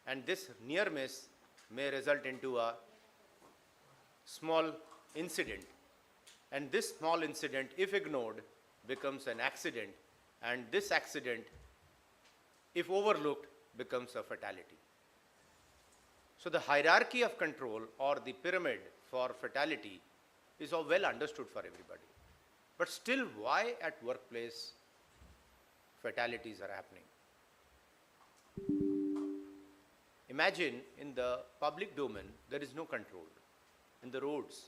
And this near miss may result into a small incident. And this small incident, if ignored, becomes an accident. And this accident, if overlooked, becomes a fatality. So the hierarchy of control, or the pyramid for fatality, is all well understood for everybody. But still, why at workplace fatalities are happening? Imagine in the public domain, there is no control. In the roads,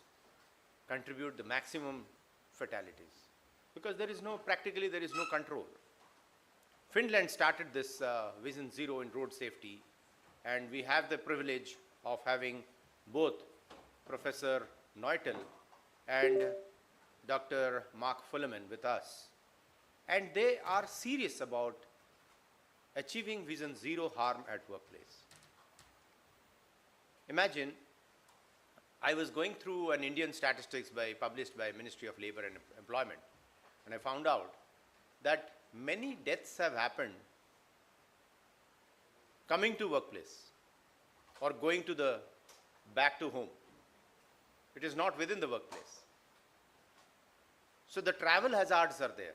contribute the maximum fatalities, because practically there is no control. Finland started this Vision Zero in road safety, and we have the privilege of having both Professor Neutel and Dr. Mark Fullerman with us. And they are serious about achieving Vision Zero harm at workplace. Imagine, I was going through an Indian statistics published by Ministry of Labor and Employment, and I found out that many deaths have happened coming to workplace or going to back to home. It is not within the workplace. So the travel hazards are there.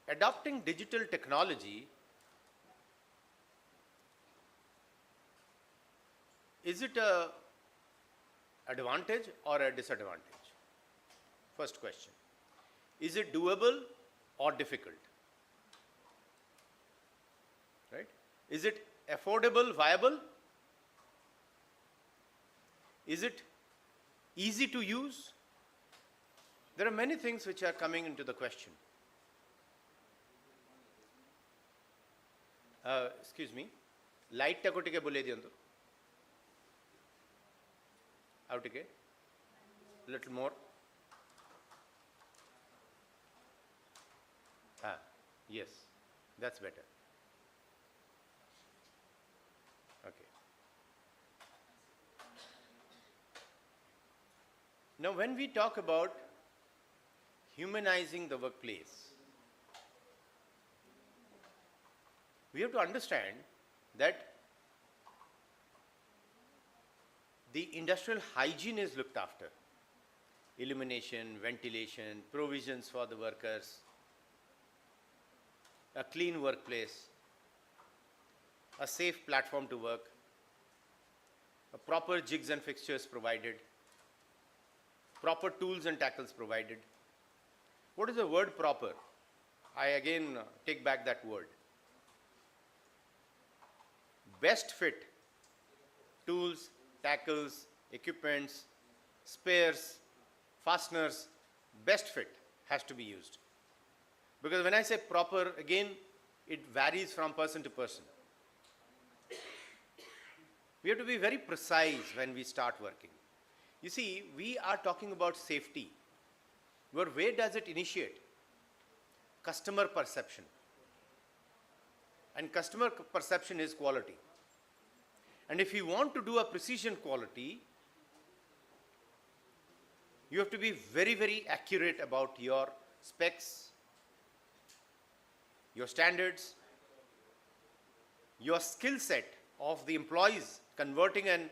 Adopting digital technology, is it an advantage or a disadvantage? First question. Is it doable or difficult? Right? Is it affordable, viable? Is it easy to use? There are many things which are coming into the question. Excuse me. Light ta kotike bole diyantu. Outike. Little more. Yes, that's better. Okay. Now, when we talk about humanizing the workplace, we have to understand that the industrial hygiene is looked after. Illumination, ventilation, provisions for the workers, a clean workplace, a safe platform to work, a proper jigs and fixtures provided, proper tools and tackles provided. What is the word proper? I again take back that word. Best fit tools, tackles, equipments, spares, fasteners, best fit has to be used. Because when I say proper, again, it varies from person to person. We have to be very precise when we start working. You see, we are talking about safety. But where does it initiate? Customer perception. And customer perception is quality. And if you want to do a precision quality, you have to be very, very accurate about your specs, your standards, your skill set of the employees, converting an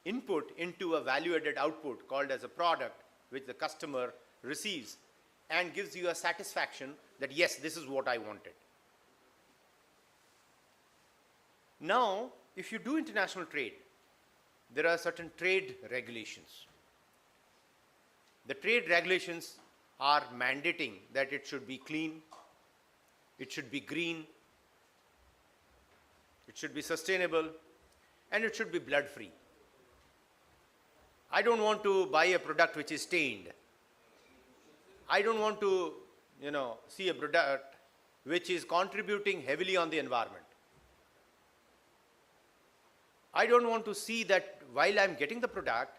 input into a value-added output called as a product, which the customer receives and gives you a satisfaction that yes, this is what I wanted. Now, if you do international trade, there are certain trade regulations. The trade regulations are mandating that it should be clean, it should be green, it should be sustainable, and it should be blood-free. I don't want to buy a product which is stained. I don't want to, see a product which is contributing heavily on the environment. I don't want to see that while I'm getting the product,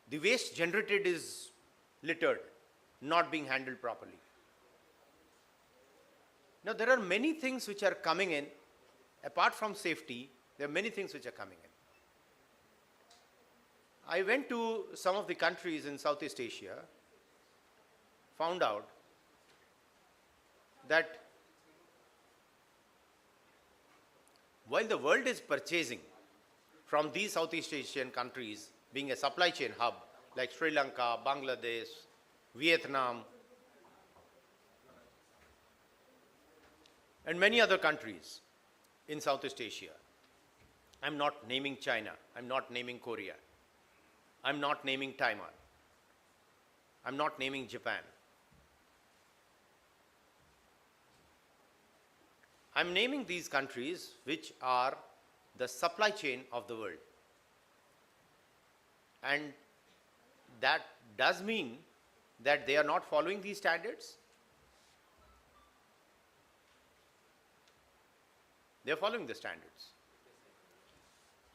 the waste generated is littered, not being handled properly. Now, there are many things which are coming in. Apart from safety, there are many things which are coming in. I went to some of the countries in Southeast Asia, found out that while the world is purchasing from these Southeast Asian countries, being a supply chain hub like Sri Lanka, Bangladesh, Vietnam, and many other countries in Southeast Asia. I'm not naming China, I'm not naming Korea, I'm not naming Taiwan, I'm not naming Japan. I'm naming these countries which are the supply chain of the world. And that does mean that they are not following these standards. They are following the standards.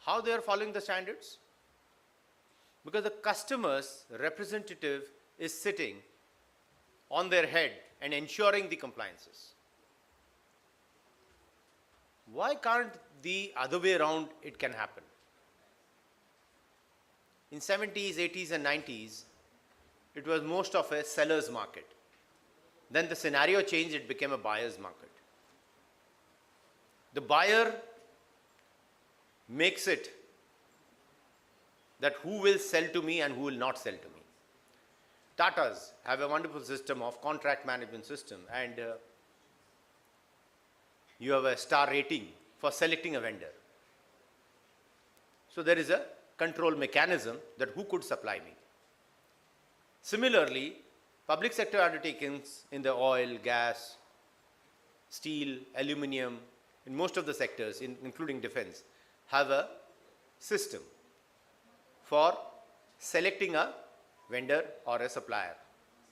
How they are following the standards? Because the customer's representative is sitting on their head and ensuring the compliances. Why can't the other way around it can happen? In 70s, 80s and 90s, it was most of a seller's market. Then the scenario changed, it became a buyer's market. The buyer makes it that who will sell to me and who will not sell to me. Tatas have a wonderful system of contract management system, and you have a star rating for selecting a vendor. So there is a control mechanism that who could supply me. Similarly, public sector undertakings in the oil, gas, steel, aluminium, in most of the sectors, including defense, have a system for selecting a vendor or a supplier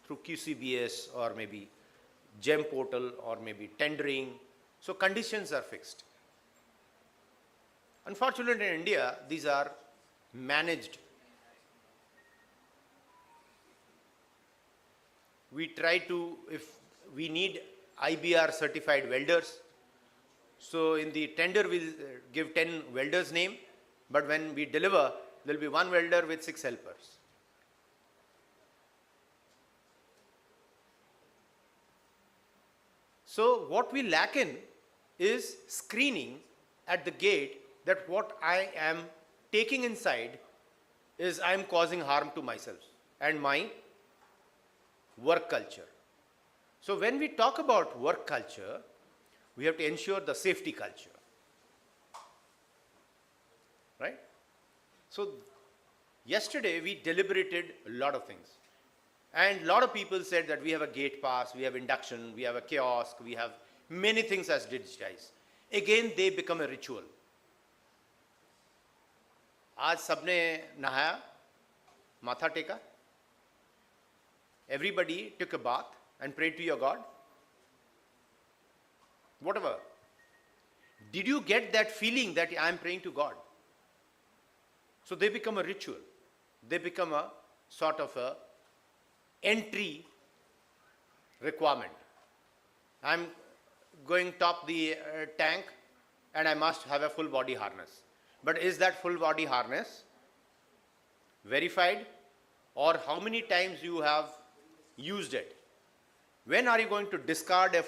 through QCBS or maybe GEM portal or maybe tendering. So conditions are fixed. Unfortunately, in India, these are managed. We try to, if we need IBR certified welders, so in the tender we'll give 10 welders name, but when we deliver, there will be one welder with 6 helpers. So what we lack in is screening at the gate that what I am taking inside is I am causing harm to myself and my work culture. So when we talk about work culture, we have to ensure the safety culture, right? So yesterday we deliberated a lot of things, and a lot of people said that we have a gate pass, we have induction, we have a kiosk, we have many things as digitized. Again, they become a ritual. आज सबने नहाया, माथा टेका. Everybody took a bath and prayed to your God. Whatever. Did you get that feeling that I am praying to God? So they become a ritual. They become a sort of a entry requirement. I am going top the tank and I must have a full body harness. But is that full body harness verified, or how many times you have used it? When are you going to discard a